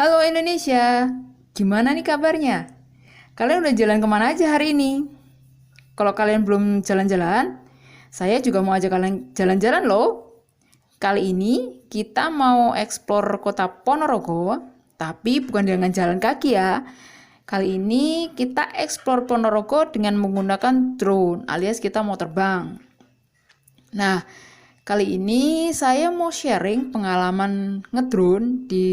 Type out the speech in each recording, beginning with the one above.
Halo Indonesia, gimana nih kabarnya? Kalian udah jalan kemana aja hari ini? Kalau kalian belum jalan-jalan, saya juga mau ajak kalian jalan-jalan loh. Kali ini kita mau eksplor kota Ponorogo, tapi bukan dengan jalan kaki ya. Kali ini kita eksplor Ponorogo dengan menggunakan drone, alias kita mau terbang. Nah, kali ini saya mau sharing pengalaman ngedrone di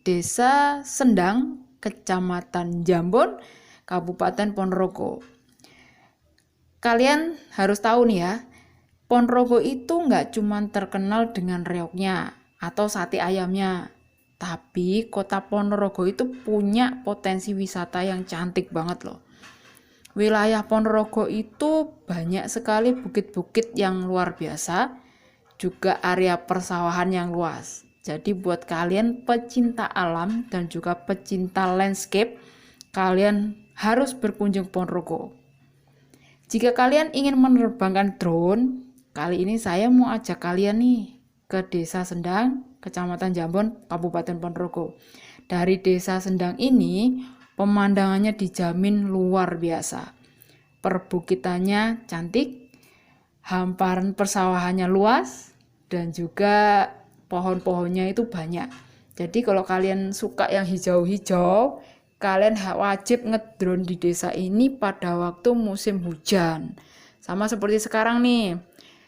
Desa Sendang, Kecamatan Jambon, Kabupaten Ponorogo. Kalian harus tahu nih ya, Ponorogo itu nggak cuma terkenal dengan reoknya atau sate ayamnya, tapi kota Ponorogo itu punya potensi wisata yang cantik banget loh. Wilayah Ponorogo itu banyak sekali bukit-bukit yang luar biasa, juga area persawahan yang luas. Jadi buat kalian pecinta alam dan juga pecinta landscape, kalian harus berkunjung Ponorogo. Jika kalian ingin menerbangkan drone, kali ini saya mau ajak kalian nih ke Desa Sendang, Kecamatan Jambon, Kabupaten Ponorogo. Dari Desa Sendang ini, pemandangannya dijamin luar biasa. Perbukitannya cantik, hamparan persawahannya luas, dan juga pohon-pohonnya itu banyak. Jadi kalau kalian suka yang hijau-hijau, kalian wajib ngedrone di desa ini pada waktu musim hujan. Sama seperti sekarang nih.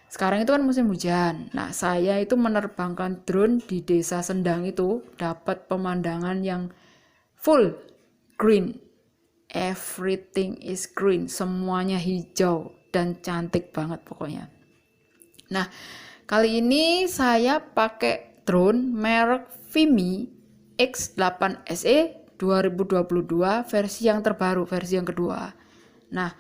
Sekarang itu kan musim hujan. Nah, saya itu menerbangkan drone di Desa Sendang itu dapat pemandangan yang full green. Everything is green, semuanya hijau dan cantik banget pokoknya. Nah, kali ini saya pakai drone merek Vimi X8 SE 2022 versi yang terbaru, versi yang kedua. Nah,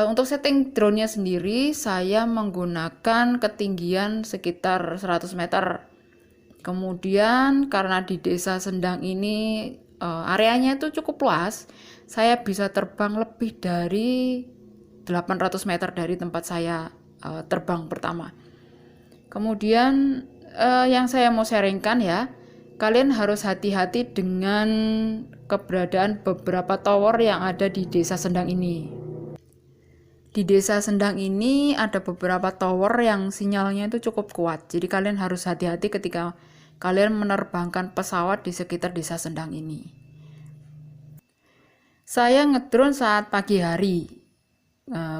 untuk setting drone-nya sendiri saya menggunakan ketinggian sekitar 100 meter. Kemudian karena di Desa Sendang ini areanya itu cukup luas, saya bisa terbang lebih dari 800 meter dari tempat saya terbang pertama. Kemudian yang saya mau sharingkan ya, kalian harus hati-hati dengan keberadaan beberapa tower yang ada di Desa Sendang ini. Di Desa Sendang ini ada beberapa tower yang sinyalnya itu cukup kuat. Jadi kalian harus hati-hati ketika kalian menerbangkan pesawat di sekitar Desa Sendang ini. Saya ngedrone saat pagi hari.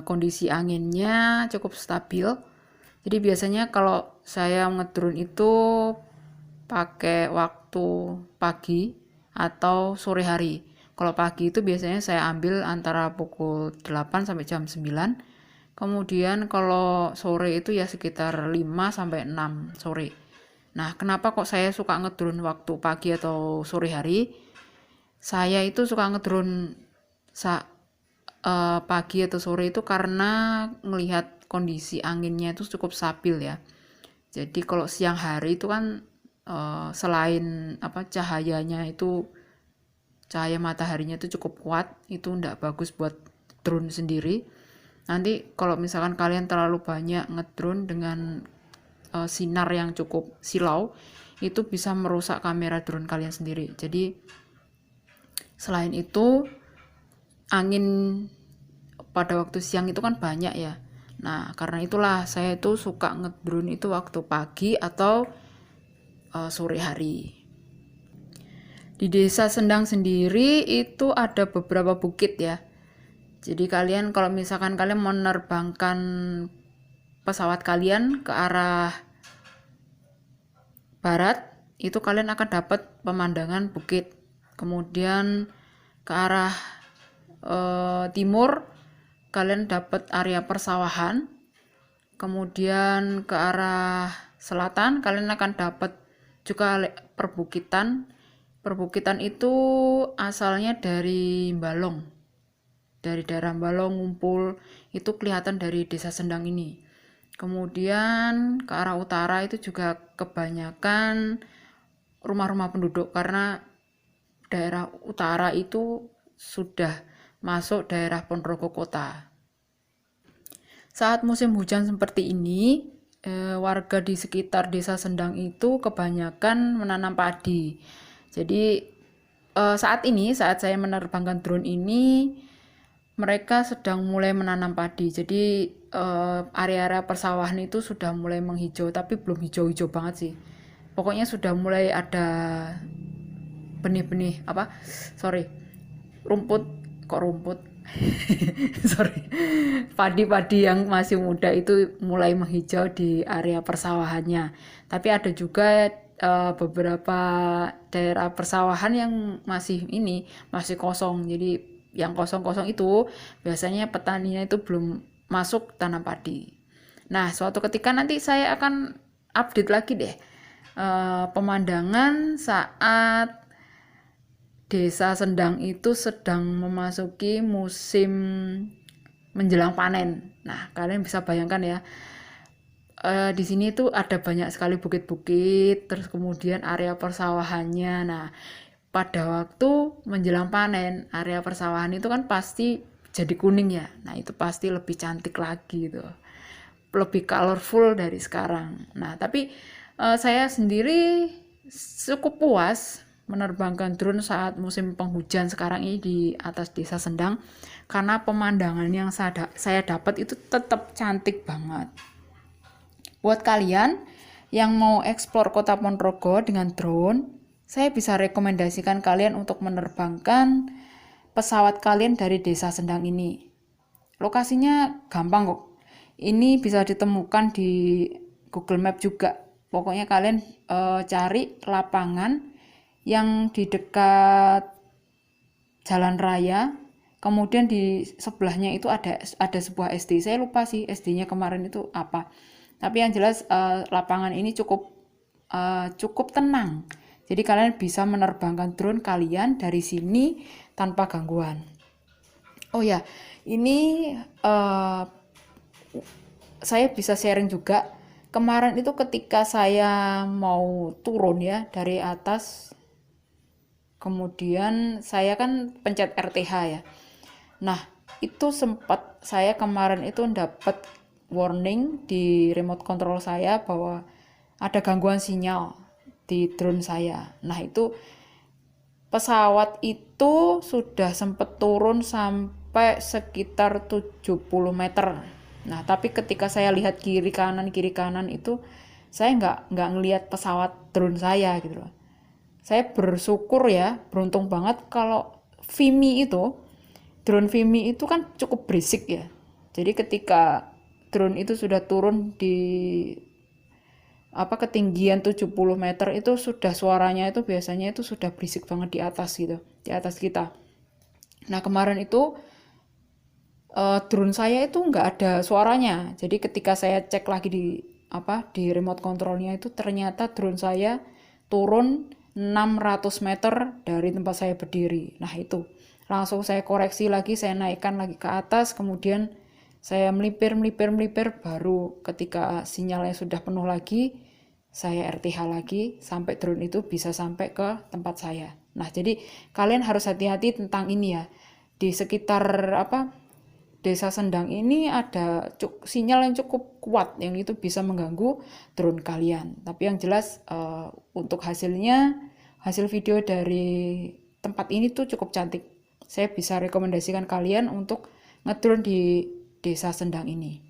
Kondisi anginnya cukup stabil. Jadi biasanya kalau saya ngedrone itu pakai waktu pagi atau sore hari. Kalau pagi itu biasanya saya ambil antara pukul 8 sampai jam 9. Kemudian kalau sore itu ya sekitar 5 sampai 6 sore. Nah, kenapa kok saya suka ngedrone waktu pagi atau sore hari? Saya itu suka ngedrone pagi atau sore itu karena melihat kondisi anginnya itu cukup stabil ya. Jadi kalau siang hari itu kan selain cahayanya itu cahaya mataharinya itu cukup kuat, itu enggak bagus buat drone sendiri. Nanti kalau misalkan kalian terlalu banyak ngedrone dengan sinar yang cukup silau, itu bisa merusak kamera drone kalian sendiri. Jadi selain itu angin pada waktu siang itu kan banyak ya. Nah, karena itulah saya itu suka ngedrone itu waktu pagi atau sore hari. Di Desa Sendang sendiri itu ada beberapa bukit ya. Jadi kalian kalau misalkan kalian menerbangkan pesawat kalian ke arah barat, itu kalian akan dapat pemandangan bukit. Kemudian ke arah timur kalian dapat area persawahan. Kemudian ke arah selatan kalian akan dapat juga perbukitan. Perbukitan itu asalnya dari Balong. Dari daerah Balong ngumpul, itu kelihatan dari Desa Sendang ini. Kemudian ke arah utara itu juga kebanyakan rumah-rumah penduduk karena daerah utara itu sudah masuk daerah Ponorogo kota. Saat musim hujan seperti ini, warga di sekitar Desa Sendang itu kebanyakan menanam padi. Jadi saat saya menerbangkan drone ini, mereka sedang mulai menanam padi. Jadi area-area persawahan itu sudah mulai menghijau, tapi belum hijau-hijau banget sih. Pokoknya sudah mulai ada benih-benih rumput sorry, padi-padi yang masih muda itu mulai menghijau di area persawahannya. Tapi ada juga beberapa daerah persawahan yang masih kosong. Jadi yang kosong-kosong itu biasanya petaninya itu belum masuk tanam padi. Nah, suatu ketika nanti saya akan update lagi deh pemandangan saat Desa Sendang itu sedang memasuki musim menjelang panen. Nah, kalian bisa bayangkan ya, di sini tuh ada banyak sekali bukit-bukit, terus kemudian area persawahannya. Nah, pada waktu menjelang panen, area persawahan itu kan pasti jadi kuning ya. Nah, itu pasti lebih cantik lagi gitu. Lebih colorful dari sekarang. Nah, tapi saya sendiri cukup puas menerbangkan drone saat musim penghujan sekarang ini di atas Desa Sendang, karena pemandangan yang saya dapat itu tetap cantik banget. Buat kalian yang mau eksplor Kota Ponorogo dengan drone, saya bisa rekomendasikan kalian untuk menerbangkan pesawat kalian dari Desa Sendang ini. Lokasinya gampang kok. Ini bisa ditemukan di Google Map juga. Pokoknya kalian cari lapangan yang di dekat jalan raya, kemudian di sebelahnya itu ada sebuah SD. Saya lupa sih SD-nya kemarin itu apa. Tapi yang jelas lapangan ini cukup tenang. Jadi kalian bisa menerbangkan drone kalian dari sini tanpa gangguan. Oh ya, ini saya bisa sharing juga. Kemarin itu ketika saya mau turun ya dari atas, kemudian saya kan pencet RTH ya. Nah, itu sempat saya kemarin itu dapat warning di remote control saya bahwa ada gangguan sinyal di drone saya. Nah, itu pesawat itu sudah sempat turun sampai sekitar 70 meter. Nah, tapi ketika saya lihat kiri kanan itu, saya nggak ngelihat pesawat drone saya gitu loh. Saya bersyukur ya, beruntung banget kalau drone Vimy itu kan cukup berisik ya. Jadi ketika drone itu sudah turun di ketinggian 70 meter itu sudah suaranya itu biasanya itu sudah berisik banget di atas gitu, di atas kita. Nah, kemarin itu drone saya itu nggak ada suaranya. Jadi ketika saya cek lagi di remote controlnya itu ternyata drone saya turun 600 meter dari tempat saya berdiri. Nah, itu langsung saya koreksi lagi, saya naikkan lagi ke atas, kemudian saya melipir, baru ketika sinyalnya sudah penuh lagi, saya RTH lagi sampai drone itu bisa sampai ke tempat saya. Nah, jadi kalian harus hati-hati tentang ini ya. Di sekitar Desa Sendang ini ada sinyal yang cukup kuat yang itu bisa mengganggu drone kalian. Tapi yang jelas untuk hasil video dari tempat ini tuh cukup cantik. Saya bisa rekomendasikan kalian untuk ngedrone di Desa Sendang ini.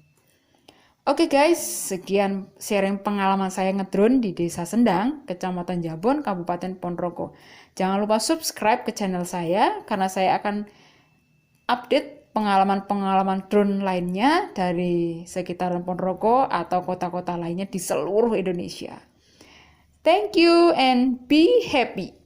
Oke guys, sekian sharing pengalaman saya ngedrone di Desa Sendang, Kecamatan Jabon, Kabupaten Ponorogo. Jangan lupa subscribe ke channel saya karena saya akan update pengalaman-pengalaman drone lainnya dari sekitaran Ponorogo atau kota-kota lainnya di seluruh Indonesia. Thank you and be happy.